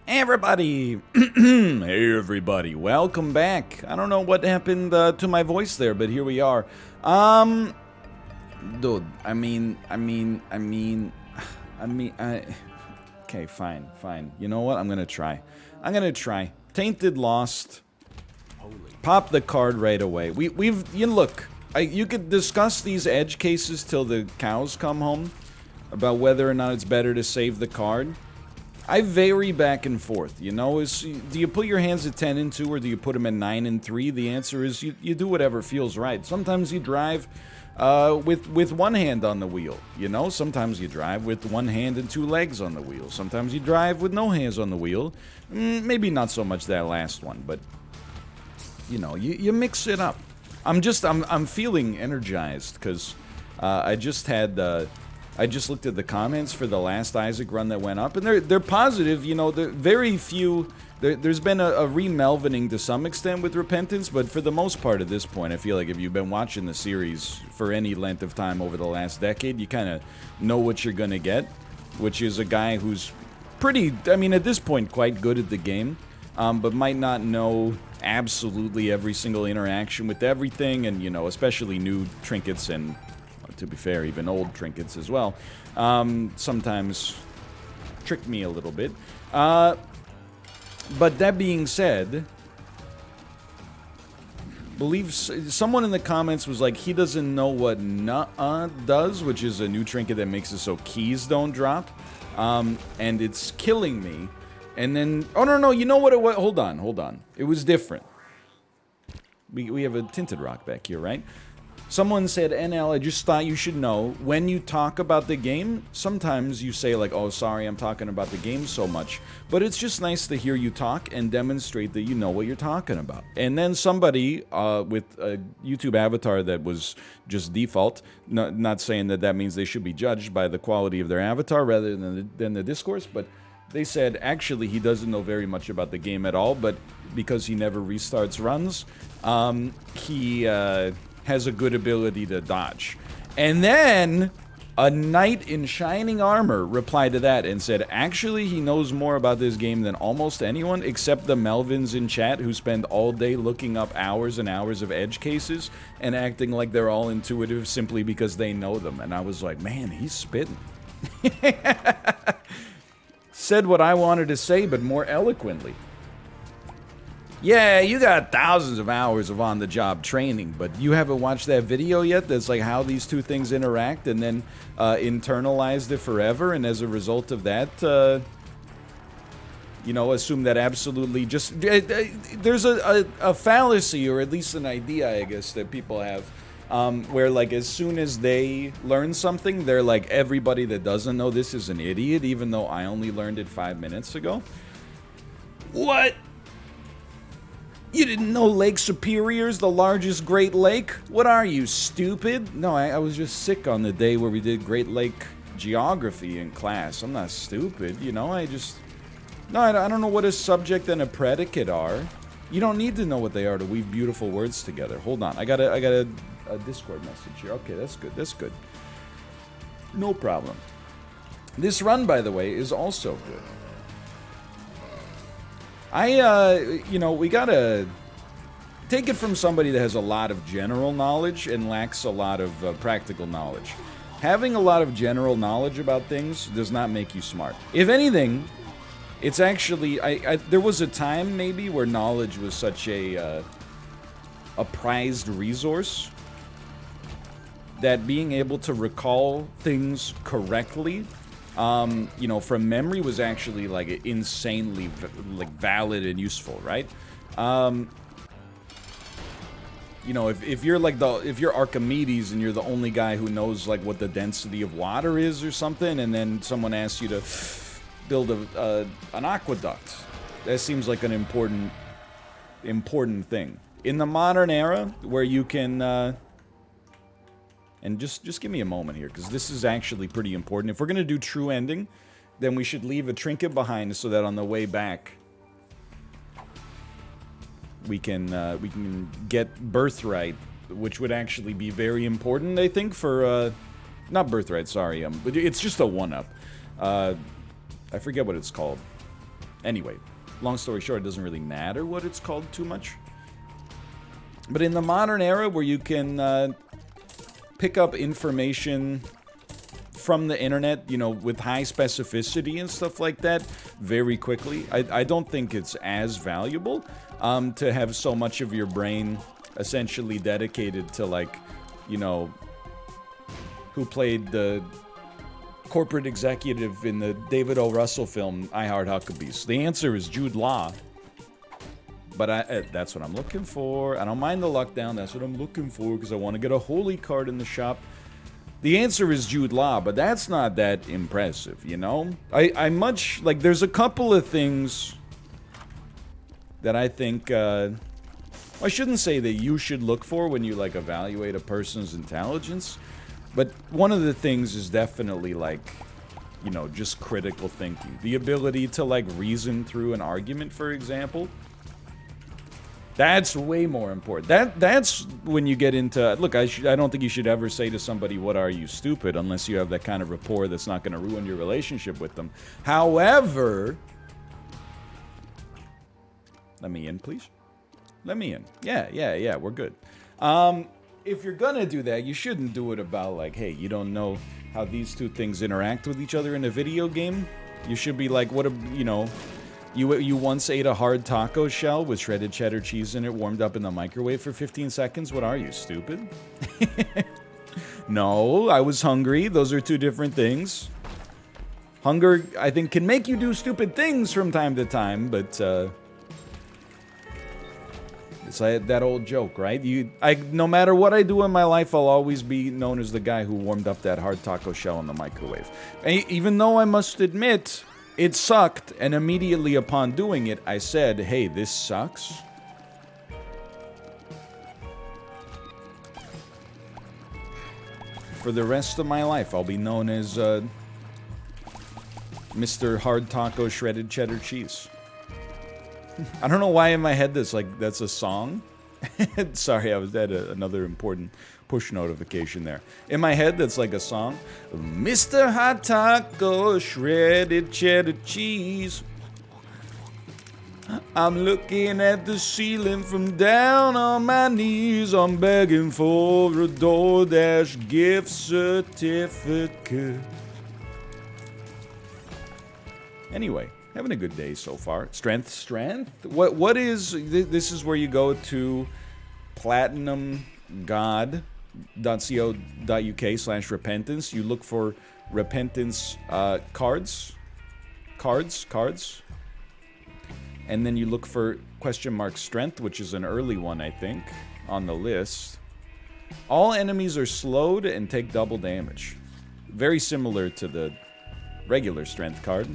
Hey everybody! Hey everybody, welcome back. I don't know what happened to my voice there, but here we are. Dude, okay, fine. You know what? I'm gonna try. Tainted Lost. Pop the card right away. You could discuss these edge cases till the cows come home about whether or not it's better to save the card. I vary back and forth, you know? Do you put your hands at 10 and 2 or do you put them at 9 and 3? The answer is you do whatever feels right. Sometimes you drive with one hand on the wheel, you know? Sometimes you drive with one hand and two legs on the wheel. Sometimes you drive with no hands on the wheel. Maybe not so much that last one, but, you know, you mix it up. I'm feeling energized because I just looked at the comments for the last Isaac run that went up, and they're positive. You know, very few. There's been a re-melvining to some extent with Repentance, but for the most part at this point, I feel like if you've been watching the series for any length of time over the last decade, you kind of know what you're gonna get, which is a guy who's pretty, I mean, at this point, quite good at the game, but might not know absolutely every single interaction with everything, and, you know, especially new trinkets and, to be fair, even old trinkets as well, sometimes trick me a little bit. But that being said, someone in the comments was like, he doesn't know what Nuh-uh does, which is a new trinket that makes it so keys don't drop, and it's killing me. And then, oh no, you know what it was? Hold on. It was different. We have a tinted rock back here, right? Someone said, NL, I just thought you should know, when you talk about the game, sometimes you say like, oh, sorry, I'm talking about the game so much. But it's just nice to hear you talk and demonstrate that you know what you're talking about. And then somebody with a YouTube avatar that was just default, not saying that means they should be judged by the quality of their avatar rather than the discourse, but they said, actually, he doesn't know very much about the game at all, but because he never restarts runs, he has a good ability to dodge. And then a knight in shining armor replied to that and said, actually, he knows more about this game than almost anyone except the Melvins in chat who spend all day looking up hours and hours of edge cases and acting like they're all intuitive simply because they know them. And I was like, man, he's spitting. Said what I wanted to say, but more eloquently. Yeah, you got thousands of hours of on-the-job training, but you haven't watched that video yet that's like how these two things interact and then internalized it forever, and as a result of that, you know, assume that absolutely just... there's a fallacy, or at least an idea, I guess, that people have, where, like, as soon as they learn something, they're like, everybody that doesn't know this is an idiot, even though I only learned it 5 minutes ago. What? You didn't know Lake Superior's the largest Great Lake? What are you, stupid? No, I was just sick on the day where we did Great Lake geography in class. I'm not stupid, you know, I don't know what a subject and a predicate are. You don't need to know what they are to weave beautiful words together. Hold on, I got a Discord message here. Okay, that's good. No problem. This run, by the way, is also good. You know, we gotta take it from somebody that has a lot of general knowledge and lacks a lot of practical knowledge. Having a lot of general knowledge about things does not make you smart. If anything, it's actually, there was a time maybe where knowledge was such a prized resource that being able to recall things correctly, you know, from memory was actually like insanely like valid and useful, right? You know, if you're like if you're Archimedes and you're the only guy who knows like what the density of water is or something, and then someone asks you to build an aqueduct, that seems like an important thing. In the modern era, where you can and just give me a moment here, because this is actually pretty important. If we're going to do true ending, then we should leave a trinket behind so that on the way back, we can get Birthright, which would actually be very important, I think, for... not Birthright, sorry. But it's just a one-up. I forget what it's called. Anyway, long story short, it doesn't really matter what it's called too much. But in the modern era where you can pick up information from the internet, you know, with high specificity and stuff like that very quickly, I don't think it's as valuable to have so much of your brain essentially dedicated to, like, you know, who played the corporate executive in the David O. Russell film I Heart Huckabees. The answer is Jude Law. But that's what I'm looking for. I don't mind the luck down. That's what I'm looking for because I want to get a holy card in the shop. The answer is Jude Law, but that's not that impressive, you know? I much... Like, there's a couple of things that I think... I shouldn't say that you should look for when you, like, evaluate a person's intelligence. But one of the things is definitely, like, you know, just critical thinking. The ability to, like, reason through an argument, for example. That's way more important. That's when you get into... Look, I don't think you should ever say to somebody, what are you, stupid? Unless you have that kind of rapport that's not going to ruin your relationship with them. However... Let me in, please. Let me in. Yeah, we're good. If you're gonna do that, you shouldn't do it about, like, hey, you don't know how these two things interact with each other in a video game. You should be like, what a... You know... You once ate a hard taco shell with shredded cheddar cheese in it, warmed up in the microwave for 15 seconds? What are you, stupid? No, I was hungry. Those are two different things. Hunger, I think, can make you do stupid things from time to time, but, it's like that old joke, right? No matter what I do in my life, I'll always be known as the guy who warmed up that hard taco shell in the microwave. And even though I must admit... It sucked, and immediately upon doing it, I said, hey, this sucks. For the rest of my life, I'll be known as, Mr. Hard Taco Shredded Cheddar Cheese. I don't know why in my head that's a song. Sorry, I was at another important push notification there. In my head, that's like a song. Mr. Hot Taco, shredded cheddar cheese. I'm looking at the ceiling from down on my knees. I'm begging for a DoorDash gift certificate. Anyway, having a good day so far. Strength. What is... This is where you go to platinumgod.co.uk/repentance. You look for repentance cards. And then you look for ! Strength, which is an early one, I think, on the list. All enemies are slowed and take double damage. Very similar to the regular strength card.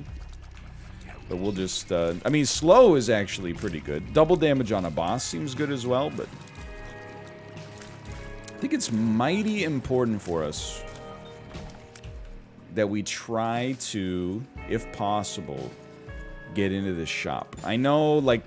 But we'll just, I mean, slow is actually pretty good. Double damage on a boss seems good as well, but... I think it's mighty important for us that we try to, if possible, get into this shop. I know, like...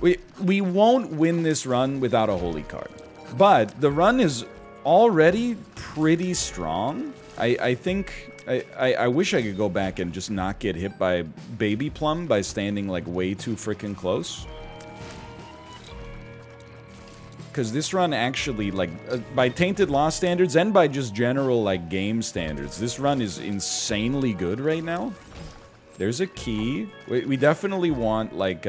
We won't win this run without a holy card. But the run is already pretty strong. I think... I wish I could go back and just not get hit by Baby Plum by standing, like, way too freaking close. Because this run actually, like, by Tainted Law standards and by just general, like, game standards, this run is insanely good right now. There's a key. We definitely want, like,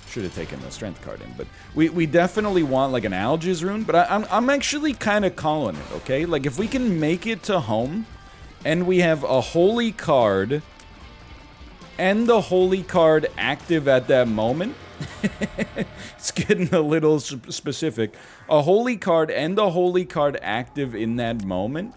should have taken the strength card in, but we definitely want, like, an Algiz rune, but I'm actually kind of calling it, okay? Like, if we can make it to home, and we have a holy card, and the holy card active at that moment, it's getting a little specific, a holy card and a holy card active in that moment,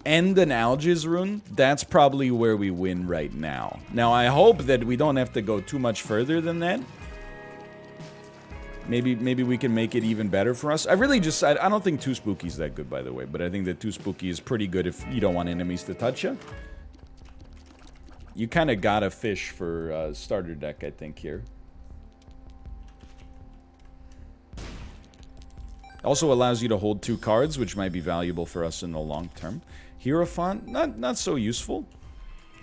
and an Algiz rune, that's probably where we win right now. Now, I hope that we don't have to go too much further than that. Maybe we can make it even better for us. I don't think Too Spooky is that good, by the way, but I think that Too Spooky is pretty good if you don't want enemies to touch you. You kind of gotta fish for starter deck, I think, here. Also allows you to hold 2 cards, which might be valuable for us in the long term. Hierophant, not so useful.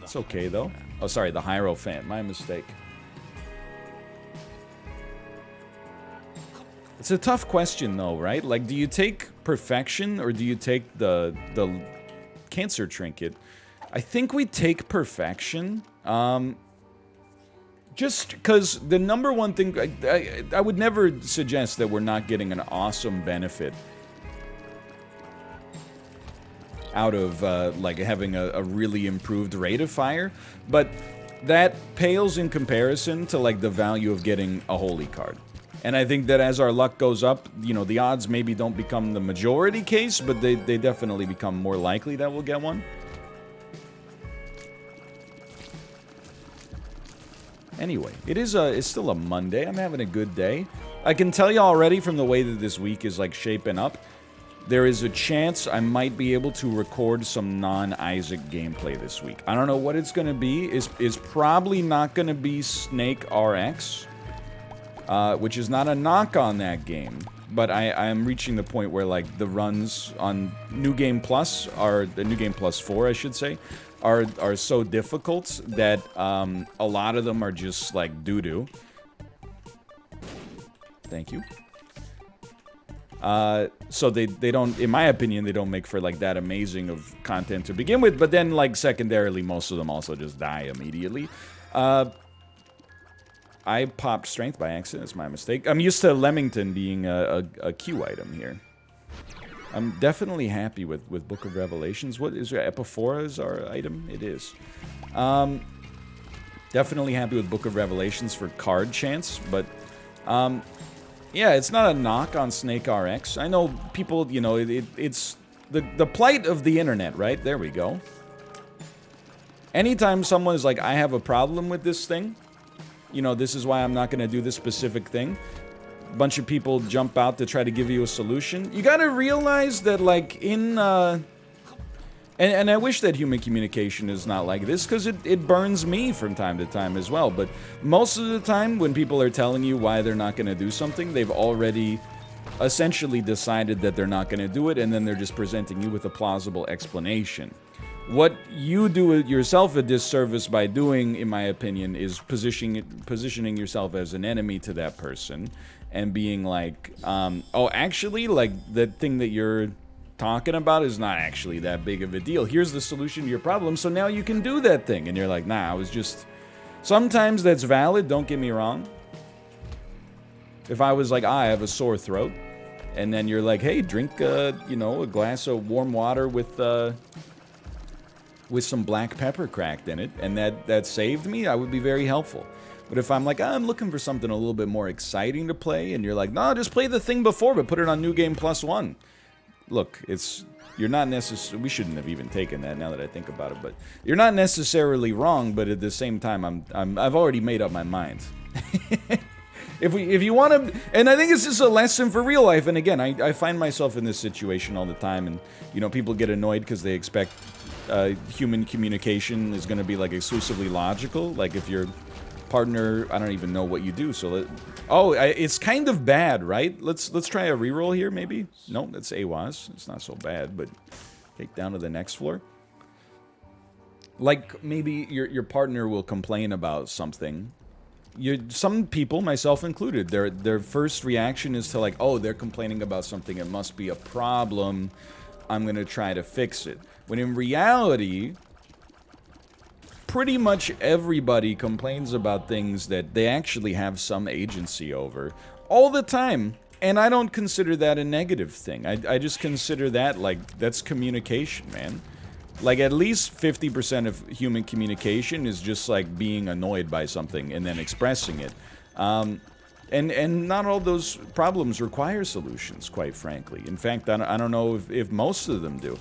It's okay though. Oh, sorry, the Hierophant. My mistake. It's a tough question though, right? Like, do you take Perfection or do you take the Cancer Trinket? I think we take Perfection. Just because the number one thing, I would never suggest that we're not getting an awesome benefit out of like having a really improved rate of fire, but that pales in comparison to like the value of getting a holy card. And I think that as our luck goes up, you know, the odds maybe don't become the majority case, but they definitely become more likely that we'll get one. Anyway, it's still a Monday. I'm having a good day. I can tell you already from the way that this week is like shaping up, there is a chance I might be able to record some non-Isaac gameplay this week. I don't know what it's going to be. It's probably not going to be Snake RX, which is not a knock on that game. But I am reaching the point where like the runs on New Game Plus, the New Game Plus 4, I should say, are so difficult that a lot of them are just like doo-doo. Thank you. So they don't, in my opinion, they don't make for like that amazing of content to begin with, but then like secondarily, most of them also just die immediately. I popped Strength by accident, it's my mistake. I'm used to Leamington being a Q item here. I'm definitely happy with Book of Revelations. What is there? Epiphora is our item? It is. Definitely happy with Book of Revelations for card chance, but yeah, it's not a knock on Snake RX. I know people, you know, it's the plight of the internet, right? There we go. Anytime someone's like, I have a problem with this thing, you know, this is why I'm not going to do this specific thing. A bunch of people jump out to try to give you a solution. You got to realize that, like, in, and I wish that human communication is not like this, because it burns me from time to time as well. But most of the time, when people are telling you why they're not going to do something, they've already essentially decided that they're not going to do it, and then they're just presenting you with a plausible explanation. What you do yourself a disservice by doing, in my opinion, is positioning yourself as an enemy to that person, and being like, oh, actually, like, the thing that you're talking about is not actually that big of a deal. Here's the solution to your problem, so now you can do that thing. And you're like, nah, I was just... Sometimes that's valid, don't get me wrong. If I was like, I have a sore throat, and then you're like, hey, drink, you know, a glass of warm water with some black pepper cracked in it, and that saved me, I would be very helpful. But if I'm like, I'm looking for something a little bit more exciting to play, and you're like, no, just play the thing before, but put it on New Game Plus 1. Look, you're not necessarily, we shouldn't have even taken that now that I think about it, but you're not necessarily wrong, but at the same time, I've already made up my mind. If you want to, and I think this is a lesson for real life, and again, I find myself in this situation all the time, and, you know, people get annoyed because they expect human communication is going to be, like, exclusively logical, like, if your partner, I don't even know what you do, so it's kind of bad, right? Let's try a reroll here, maybe? No, that's AWAS. It's not so bad, but take down to the next floor. Like, maybe your partner will complain about something. Some people, myself included, their first reaction is to like, oh, they're complaining about something, it must be a problem, I'm gonna try to fix it. When in reality, pretty much everybody complains about things that they actually have some agency over all the time, and I don't consider that a negative thing. I just consider that, like, that's communication, man. Like, at least 50% of human communication is just, like, being annoyed by something and then expressing it. And not all those problems require solutions, quite frankly. In fact, I don't know if most of them do.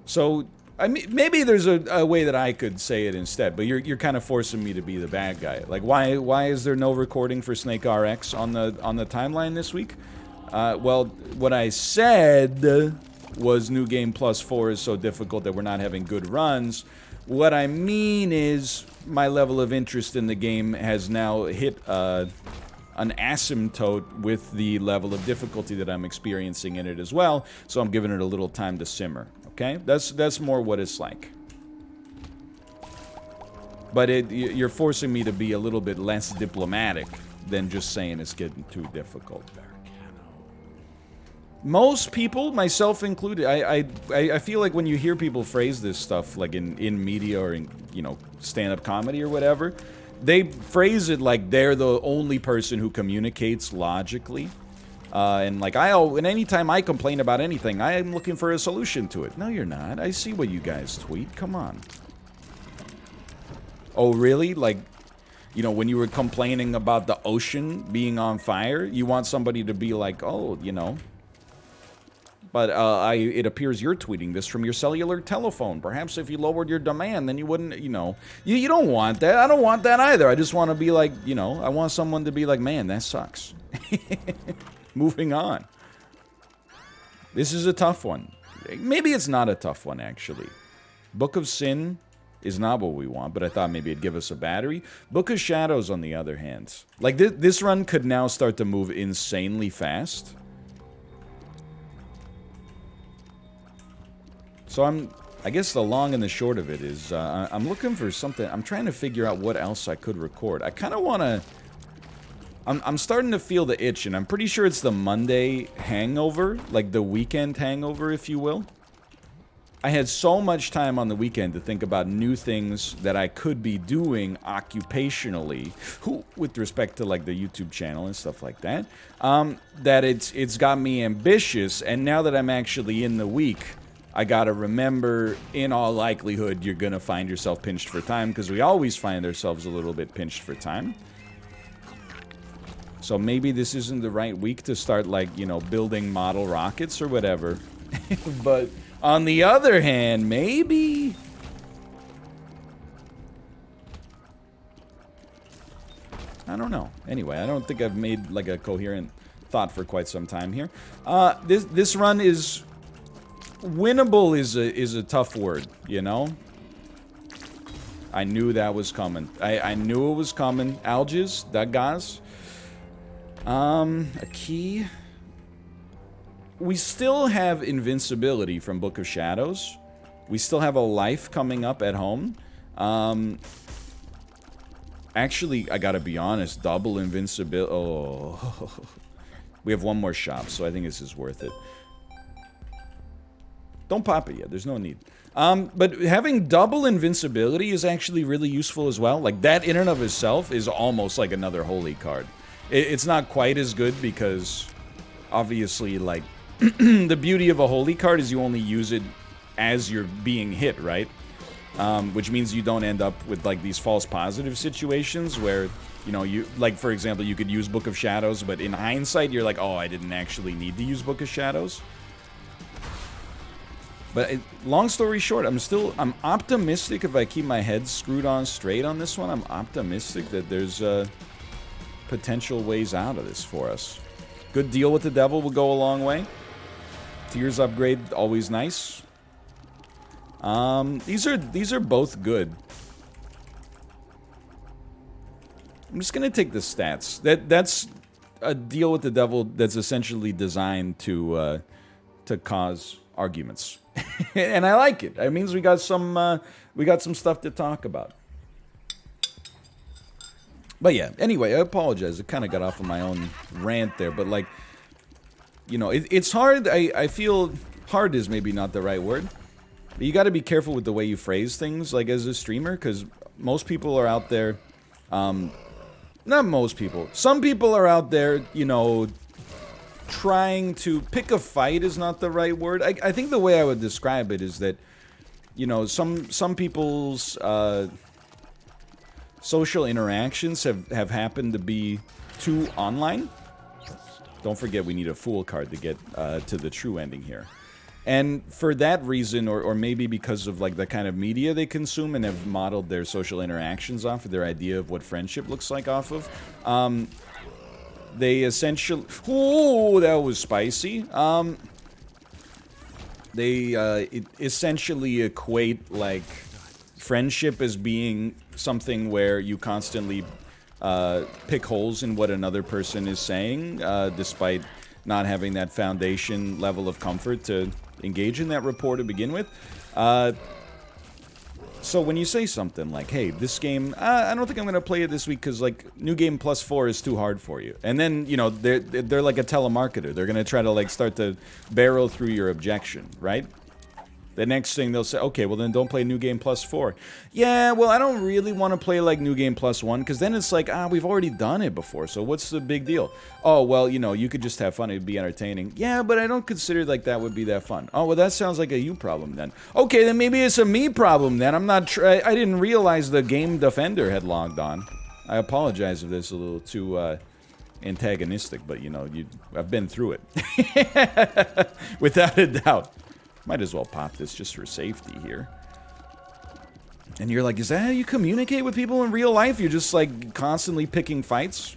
So, I mean, maybe there's a way that I could say it instead, but you're kind of forcing me to be the bad guy. Like, why is there no recording for Snake RX on the timeline this week? Well, what I said was New Game Plus 4 is so difficult that we're not having good runs. What I mean is my level of interest in the game has now hit an asymptote with the level of difficulty that I'm experiencing in it as well, so I'm giving it a little time to simmer. Okay? That's more what it's like. But you're forcing me to be a little bit less diplomatic than just saying it's getting too difficult. Most people, myself included, I feel like when you hear people phrase this stuff, like in media or in, you know, stand-up comedy or whatever, they phrase it like they're the only person who communicates logically. And like, and anytime I complain about anything, I am looking for a solution to it. No, you're not. I see what you guys tweet. Come on. Oh, really? Like, you know, when you were complaining about the ocean being on fire, you want somebody to be like, oh, you know. But it appears you're tweeting this from your cellular telephone. Perhaps if you lowered your demand, then you wouldn't, you know. You don't want that. I don't want that either. I just want to be like, you know, I want someone to be like, man, that sucks. Moving on. This is a tough one. Maybe it's not a tough one, actually. Book of Sin is not what we want, but I thought maybe it'd give us a battery. Book of Shadows, on the other hand. Like, this run could now start to move insanely fast. So I guess the long and the short of it is, I'm looking for something. I'm trying to figure out what else I could record. I kind of want to... I'm starting to feel the itch, and I'm pretty sure it's the Monday hangover, like the weekend hangover, if you will. I had so much time on the weekend to think about new things that I could be doing occupationally, with respect to like the YouTube channel and stuff like that, that it's got me ambitious, and now that I'm actually in the week, I gotta remember, in all likelihood, you're gonna find yourself pinched for time, because we always find ourselves a little bit pinched for time. So maybe this isn't the right week to start, like, you know, building model rockets or whatever. But on the other hand, maybe... I don't know. Anyway, I don't think I've made, like, a coherent thought for quite some time here. This run is... Winnable is a tough word, you know? I knew that was coming. I knew it was coming. Alges, that guys. A key. We still have invincibility from Book of Shadows. We still have a life coming up at home. Actually, I gotta be honest, double invincibility. Oh. We have one more shop, so I think this is worth it. Don't pop it yet, there's no need. But having double invincibility is actually really useful as well. Like, that in and of itself is almost like another holy card. It's not quite as good because, obviously, like, the beauty of a holy card is you only use it as you're being hit, right? Which means you don't end up with, like, these false positive situations where, you know, like, for example, you could use Book of Shadows, but in hindsight, you're like, oh, I didn't actually need to use Book of Shadows. But long story short, I'm optimistic if I keep my head screwed on straight on this one. I'm optimistic that there's potential ways out of this for us. Good deal with the devil will go a long way. Tears upgrade, always nice. These are both good. I'm just gonna take the stats. That's a deal with the devil that's essentially designed to cause arguments. And I like it. It means we got some stuff to talk about. But yeah, anyway, I apologize. I kind of got off of my own rant there, but like, you know, it's hard. I feel hard is maybe not the right word. But you got to be careful with the way you phrase things, like as a streamer, because most people are out there. Not most people. Some people are out there, you know, trying to pick a fight is not the right word. I think the way I would describe it is that, you know, some people's social interactions have happened to be too online. Don't forget we need a fool card to get to the true ending here. And for that reason, or maybe because of like the kind of media they consume and have modeled their social interactions off of their idea of what friendship looks like off of, they essentially... Oh, that was spicy. They essentially equate, like, friendship as being something where you constantly pick holes in what another person is saying, despite not having that foundation level of comfort to engage in that rapport to begin with. So when you say something like, hey, this game, I don't think I'm going to play it this week because, like, New Game Plus 4 is too hard for you. And then, you know, they're like a telemarketer. They're going to try to, like, start to barrel through your objection, right? The next thing they'll say, okay, well then don't play New Game Plus 4. Yeah, well I don't really want to play like New Game Plus 1, because then it's like, we've already done it before, so what's the big deal? Oh, well, you know, you could just have fun, it'd be entertaining. Yeah, but I don't consider like that would be that fun. Oh, well that sounds like a you problem then. Okay, then maybe it's a me problem then. I'm not I didn't realize the Game Defender had logged on. I apologize if this is a little too antagonistic, but you know, I've been through it. Without a doubt. Might as well pop this just for safety here. And you're like, is that how you communicate with people in real life? You're just like constantly picking fights?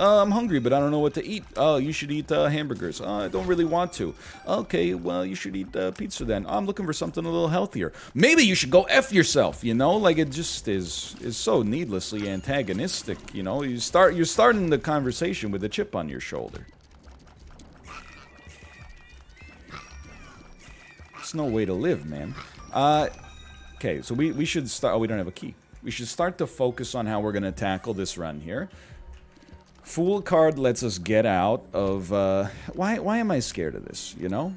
I'm hungry, but I don't know what to eat. Oh, you should eat hamburgers. I don't really want to. Okay, well, you should eat pizza then. I'm looking for something a little healthier. Maybe you should go F yourself, you know? Like, it just is so needlessly antagonistic, you know? You're starting the conversation with a chip on your shoulder. No way to live, man. Okay, so we should start. Oh, we don't have a key. We should start to focus on how we're gonna tackle this run here. Fool card lets us get out of. Why am I scared of this? You know,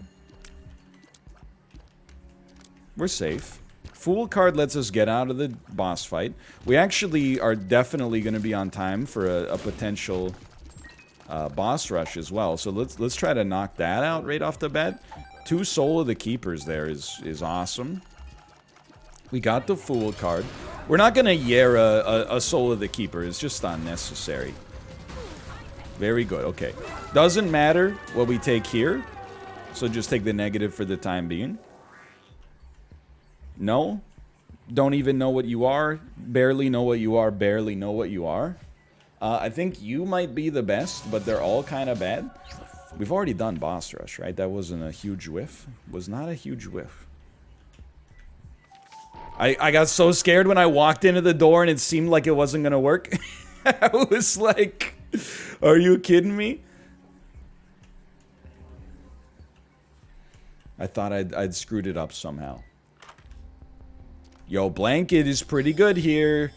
we're safe. Fool card lets us get out of the boss fight. We actually are definitely going to be on time for a potential boss rush as well. So let's try to knock that out right off the bat. 2 Soul of the Keepers there is awesome. We got the Fool card. We're not going to Yera a Soul of the Keeper. It's just unnecessary. Very good. Okay. Doesn't matter what we take here. So just take the negative for the time being. No. Don't even know what you are. Barely know what you are. Barely know what you are. I think you might be the best, but they're all kind of bad. We've already done boss rush, right? That wasn't a huge whiff. Was not a huge whiff. I got so scared when I walked into the door and it seemed like it wasn't gonna work. I was like, are you kidding me? I thought I'd screwed it up somehow. Yo, blanket is pretty good here.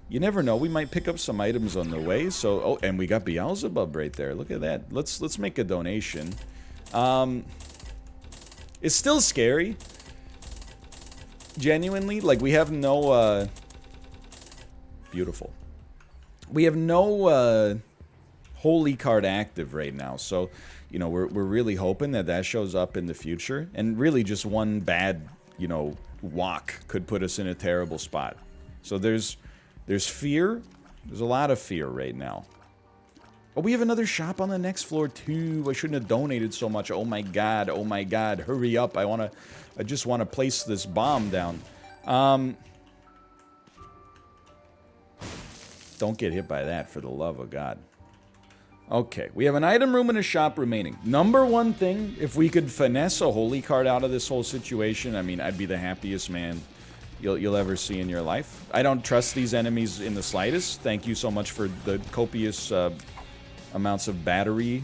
You never know, we might pick up some items on the way. So, oh, and we got Beelzebub right there. Look at that. Let's make a donation. It's still scary. Genuinely, like we have no beautiful. We have no holy card active right now. So, you know, we're really hoping that shows up in the future, and really just one bad, you know, walk could put us in a terrible spot. So there's fear. There's a lot of fear right now. Oh, we have another shop on the next floor too. I shouldn't have donated so much. Oh my god. Oh my god. Hurry up. I just want to place this bomb down. Don't get hit by that, for the love of God. Okay, we have an item room and a shop remaining. Number one thing, if we could finesse a holy card out of this whole situation, I mean, I'd be the happiest man you'll ever see in your life. I don't trust these enemies in the slightest. Thank you so much for the copious amounts of battery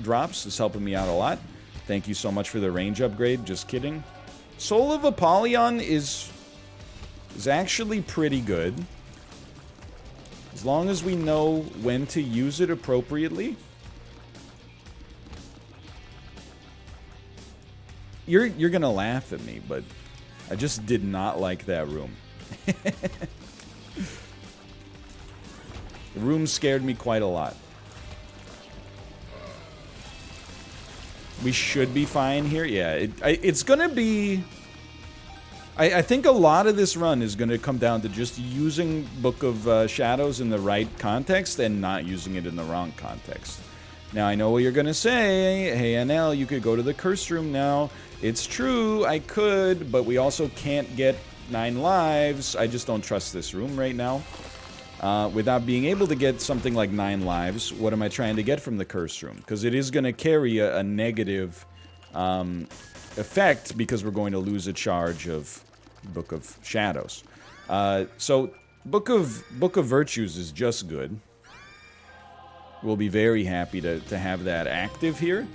drops. It's helping me out a lot. Thank you so much for the range upgrade. Just kidding. Soul of Apollyon is actually pretty good. As long as we know when to use it appropriately. You're gonna laugh at me, but I just did not like that room. The room scared me quite a lot. We should be fine here. Yeah, it's gonna be... I think a lot of this run is gonna come down to just using Book of Shadows in the right context and not using it in the wrong context. Now, I know what you're gonna say. Hey, NL, you could go to the curse room now. It's true, I could, but we also can't get 9 lives. I just don't trust this room right now. Without being able to get something like 9 lives, what am I trying to get from the curse room? Because it is going to carry a negative effect, because we're going to lose a charge of Book of Shadows. So Book of Virtues is just good. We'll be very happy to have that active here.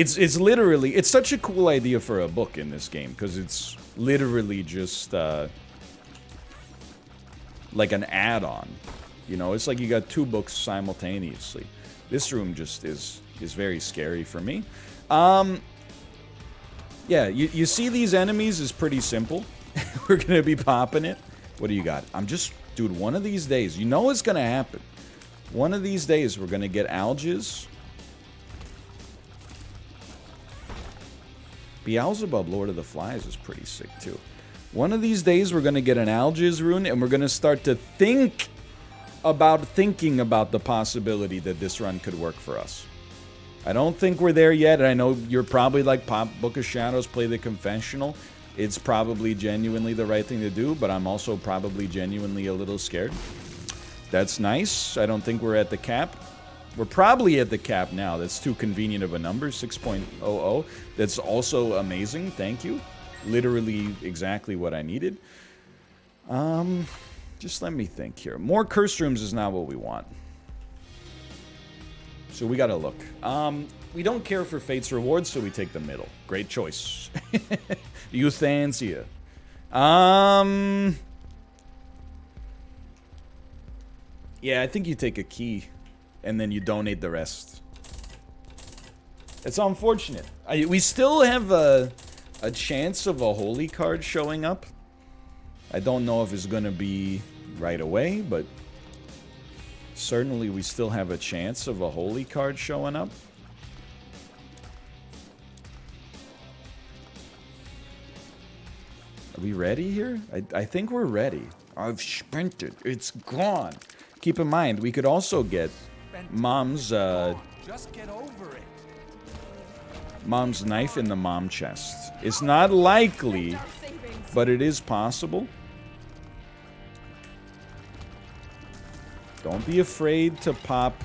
It's literally, it's such a cool idea for a book in this game, because it's literally just like an add-on. You know, it's like you got 2 books simultaneously. This room just is very scary for me. Yeah, you see these enemies is pretty simple. We're gonna be popping it. What do you got? Dude, one of these days, you know it's gonna happen. One of these days, we're gonna get Algiz. Beelzebub, Lord of the Flies, is pretty sick, too. One of these days, we're gonna get an Algiz rune, and we're gonna start to think about thinking about the possibility that this run could work for us. I don't think we're there yet, and I know you're probably like, Pop Book of Shadows, play the confessional. It's probably genuinely the right thing to do, but I'm also probably genuinely a little scared. That's nice. I don't think we're at the cap. We're probably at the cap now. That's too convenient of a number, 6.00. That's also amazing. Thank you. Literally exactly what I needed. Just let me think here. More curse rooms is not what we want. So we gotta look. We don't care for Fate's rewards, so we take the middle. Great choice. Euthanasia. Yeah, I think you take a key, and then you donate the rest. It's unfortunate. We still have a chance of a holy card showing up. I don't know if it's gonna be right away, but certainly we still have a chance of a holy card showing up. Are we ready here? I think we're ready. I've sprinted. It's gone. Keep in mind, we could also get Mom's just get over it. Mom's knife in the mom chest. It's not likely, but it is possible. Don't be afraid to pop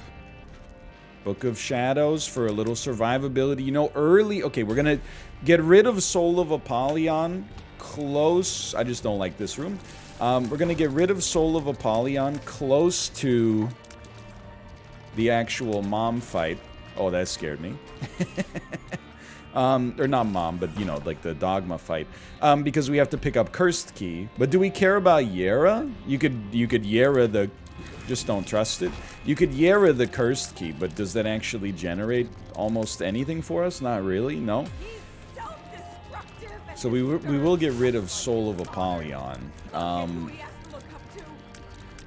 Book of Shadows for a little survivability. You know, early... Okay, we're gonna get rid of Soul of Apollyon. Close... I just don't like this room. We're gonna get rid of Soul of Apollyon close to the actual mom fight. Oh, that scared me. Or not mom, but, you know, like the dogma fight. Because we have to pick up Cursed Key. But do we care about Yera? You could Yera the... Just don't trust it. You could Yera the Cursed Key, but does that actually generate almost anything for us? Not really, no. So we will get rid of Soul of Apollyon.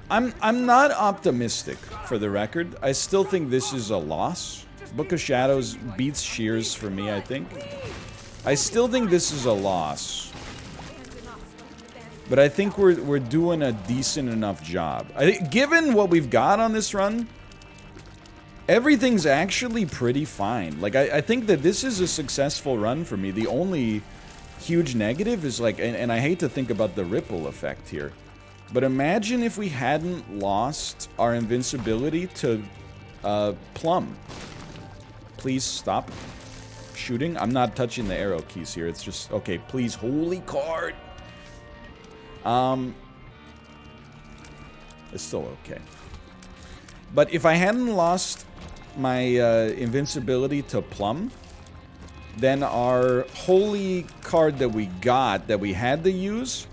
I'm not optimistic, for the record. I still think this is a loss. Book of Shadows beats Shears for me, I think. I still think this is a loss. But I think we're doing a decent enough job. Given what we've got on this run, everything's actually pretty fine. Like, I think that this is a successful run for me. The only huge negative is, like, and I hate to think about the ripple effect here, but imagine if we hadn't lost our invincibility to Plum. Please stop shooting. I'm not touching the arrow keys here. It's just, okay, please, holy card. It's still okay. But if I hadn't lost my invincibility to Plum, then our holy card that we got, that we had to use,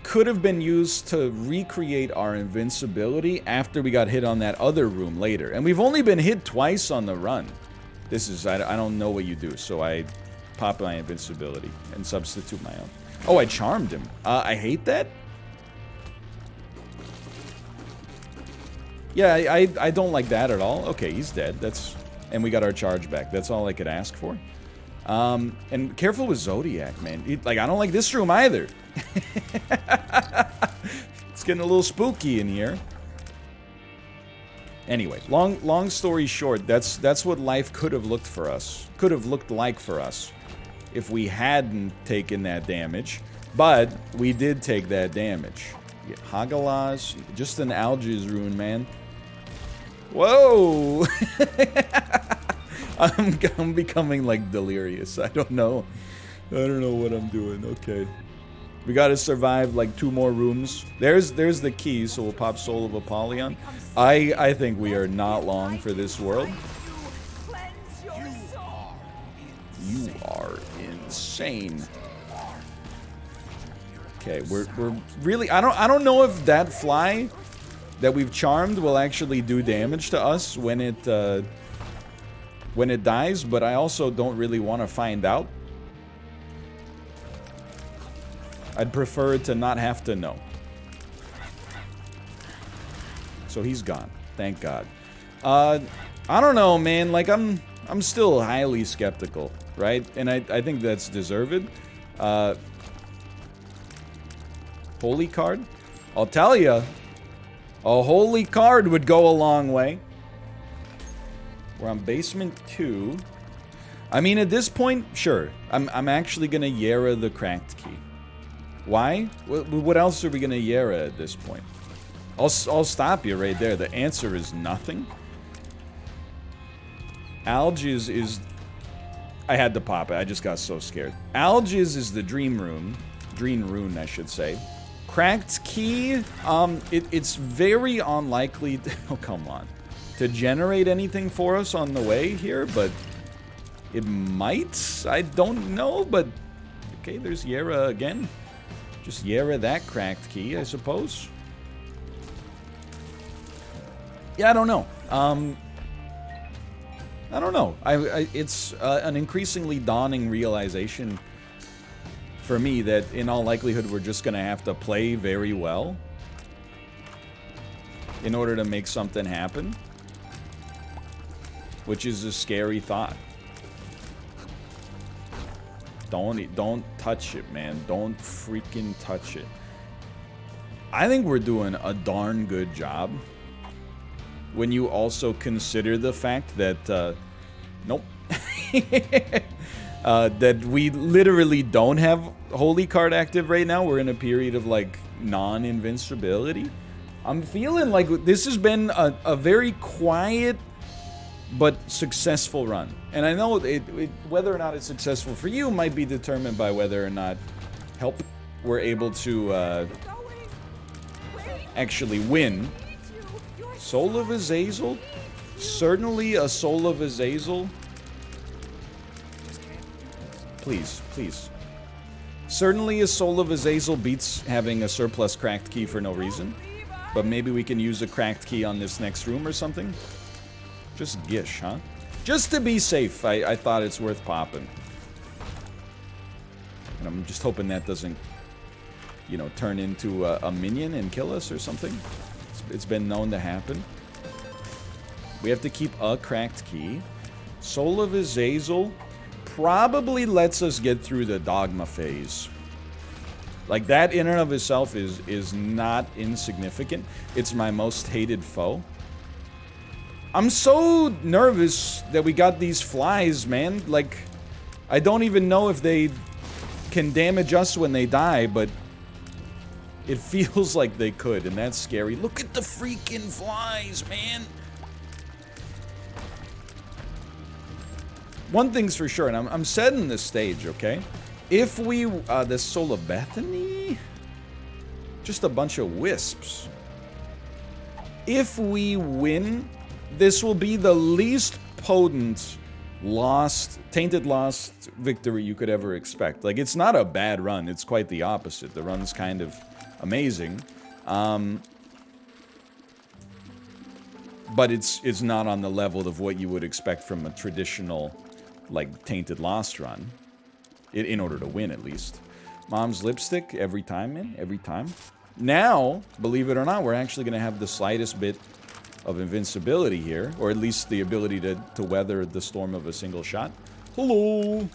could have been used to recreate our invincibility after we got hit on that other room later. And we've only been hit twice on the run. This is, I don't know what you do, so I pop my invincibility and substitute my own. Oh, I charmed him. I hate that. Yeah, I don't like that at all. Okay, he's dead. That's... And we got our charge back. That's all I could ask for. And careful with Zodiac, man. Like, I don't like this room either. It's getting a little spooky in here. Anyway, long story short, that's what life could have looked for us. Could have looked like for us if we hadn't taken that damage. But we did take that damage. Yeah, Hagalaz, just an Algiz rune, man. Whoa! I'm becoming, like, delirious. I don't know what I'm doing. Okay. We gotta survive, like, 2 more rooms. There's the key, so we'll pop Soul of Apollyon. I think we are not long for this world. are insane. Okay, we're really... I don't know if that fly that we've charmed will actually do damage to us when it dies, but I also don't really want to find out. I'd prefer to not have to know. So he's gone. Thank God. I don't know, man. Like, I'm still highly skeptical, right? And I think that's deserved. Holy card? I'll tell you, a holy card would go a long way. We're on basement 2. I mean, at this point, sure. I'm actually gonna Yara the cracked key. Why? What else are we gonna Yara at this point? I'll stop you right there. The answer is nothing. Algiz is... I had to pop it. I just got so scared. Algiz is the dream rune. Dream rune, I should say. Cracked key, it's very unlikely to, oh, come on, to generate anything for us on the way here, but it might. I don't know, but okay, there's Yara again. Just Yara that cracked key, I suppose. Yeah, I don't know. I don't know. It's an increasingly dawning realization for me that in all likelihood we're just gonna have to play very well in order to make something happen, which is a scary thought. Don't touch it, man. Don't freaking touch it. I think we're doing a darn good job when you also consider the fact that nope. That we literally don't have Holy Card active right now. We're in a period of, like, non-invincibility. I'm feeling like this has been a very quiet but successful run. And I know whether or not it's successful for you might be determined by whether or not we're able to actually win. Soul of Azazel? Certainly a Soul of Azazel. Please, please. Certainly a Soul of Azazel beats having a surplus cracked key for no reason. But maybe we can use a cracked key on this next room or something. Just gish, huh? Just to be safe, I thought it's worth popping. And I'm just hoping that doesn't, you know, turn into a minion and kill us or something. It's been known to happen. We have to keep a cracked key. Soul of Azazel probably lets us get through the dogma phase. Like, that in and of itself is not insignificant. It's my most hated foe. I'm so nervous that we got these flies, man. Like, I don't even know if they can damage us when they die, but it feels like they could, and that's scary. Look at the freaking flies, man. One thing's for sure, and I'm setting this stage, okay? If we, the Soul of Bethany? Just a bunch of wisps. If we win, this will be the least potent tainted lost victory you could ever expect. Like, it's not a bad run, it's quite the opposite. The run's kind of amazing. But it's not on the level of what you would expect from a traditional, like, tainted lost run. In order to win, at least. Mom's lipstick, every time, man. Every time. Now, believe it or not, we're actually going to have the slightest bit of invincibility here. Or at least the ability to weather the storm of a single shot. Hello!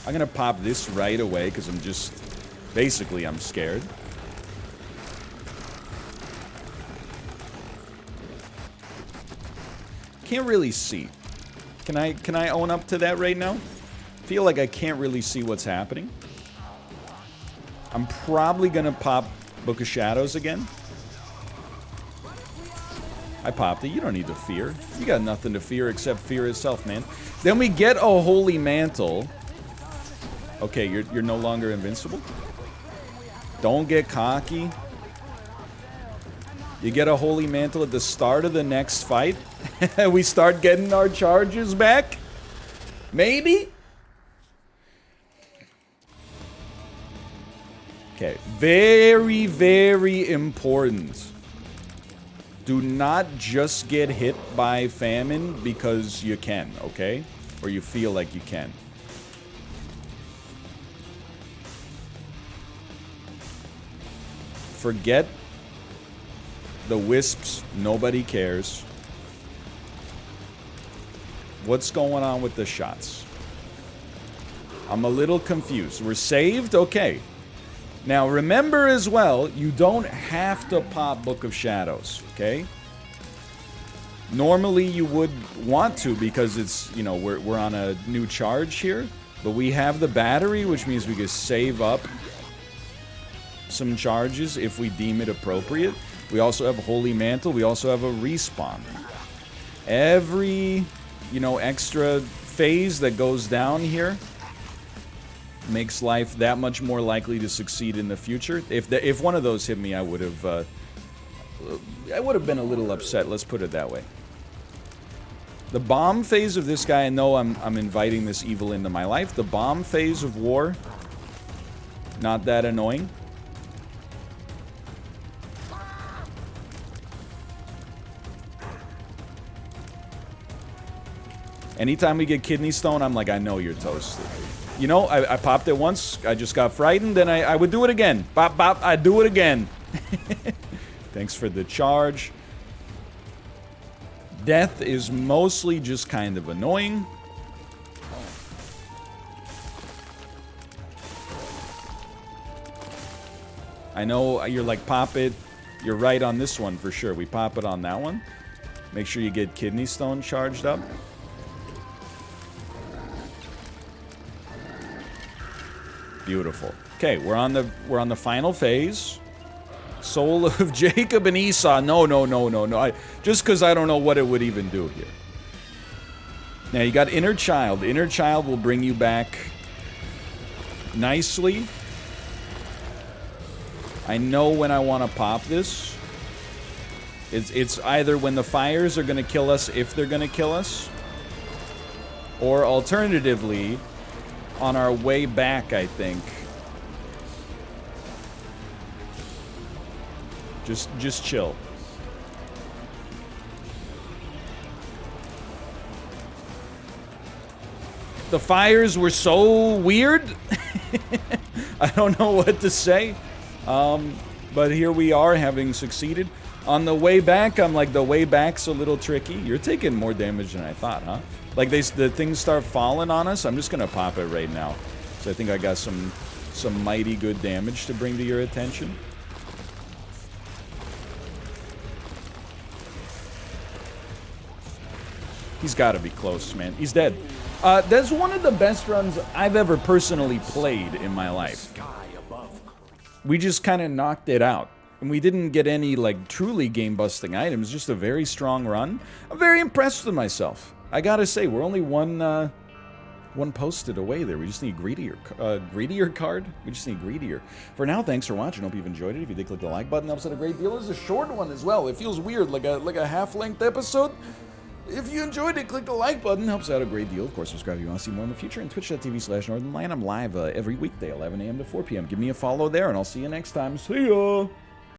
I'm going to pop this right away, because I'm just... Basically, I'm scared. Can't really see. Can I own up to that right now? Feel like I can't really see what's happening. I'm probably gonna pop Book of Shadows again. I popped it. You don't need to fear. You got nothing to fear except fear itself, man. Then we get a Holy Mantle. Okay, you're no longer invincible. Don't get cocky. You get a Holy Mantle at the start of the next fight. We start getting our charges back. Maybe? Okay, very, very important. Do not just get hit by famine because you can, okay? Or you feel like you can. Forget the wisps. Nobody cares. What's going on with the shots? I'm a little confused. We're saved? Okay. Now, remember as well, you don't have to pop Book of Shadows, okay? Normally, you would want to because it's, you know, we're on a new charge here. But we have the battery, which means we can save up some charges if we deem it appropriate. We also have Holy Mantle. We also have a respawn. Every, you know, extra phase that goes down here makes life that much more likely to succeed in the future. If one of those hit me, I would have been a little upset. Let's put it that way. The bomb phase of this guy, I know I'm inviting this evil into my life. The bomb phase of war, not that annoying. Anytime we get kidney stone, I'm like, I know you're toasted. You know, I popped it once, I just got frightened, and I would do it again. Bop, bop, I'd do it again. Thanks for the charge. Death is mostly just kind of annoying. I know you're like, pop it. You're right on this one for sure. We pop it on that one. Make sure you get kidney stone charged up. Beautiful. Okay, we're on the final phase. Soul of Jacob and Esau. No. Just because I don't know what it would even do here. Now you got Inner Child. Inner Child will bring you back nicely. I know when I want to pop this. It's either when the fires are going to kill us, if they're going to kill us, or alternatively, on our way back, I think. Just chill. The fires were so weird. I don't know what to say. But here we are, having succeeded. On the way back, I'm like, the way back's a little tricky. You're taking more damage than I thought, huh? Like, the things start falling on us. I'm just gonna pop it right now. So I think I got some mighty good damage to bring to your attention. He's got to be close, man. He's dead. That's one of the best runs I've ever personally played in my life. We just kind of knocked it out. And we didn't get any, like, truly game-busting items. Just a very strong run. I'm very impressed with myself. I gotta say, we're only one posted away there. We just need greedier card. We just need greedier. For now, thanks for watching. Hope you've enjoyed it. If you did, click the like button. Helps out a great deal. It's a short one as well. It feels weird, like a half-length episode. If you enjoyed it, click the like button. Helps out a great deal. Of course, subscribe if you want to see more in the future. And twitch.tv/NorthernLion. I'm live every weekday, 11 a.m. to 4 p.m. Give me a follow there, and I'll see you next time. See ya!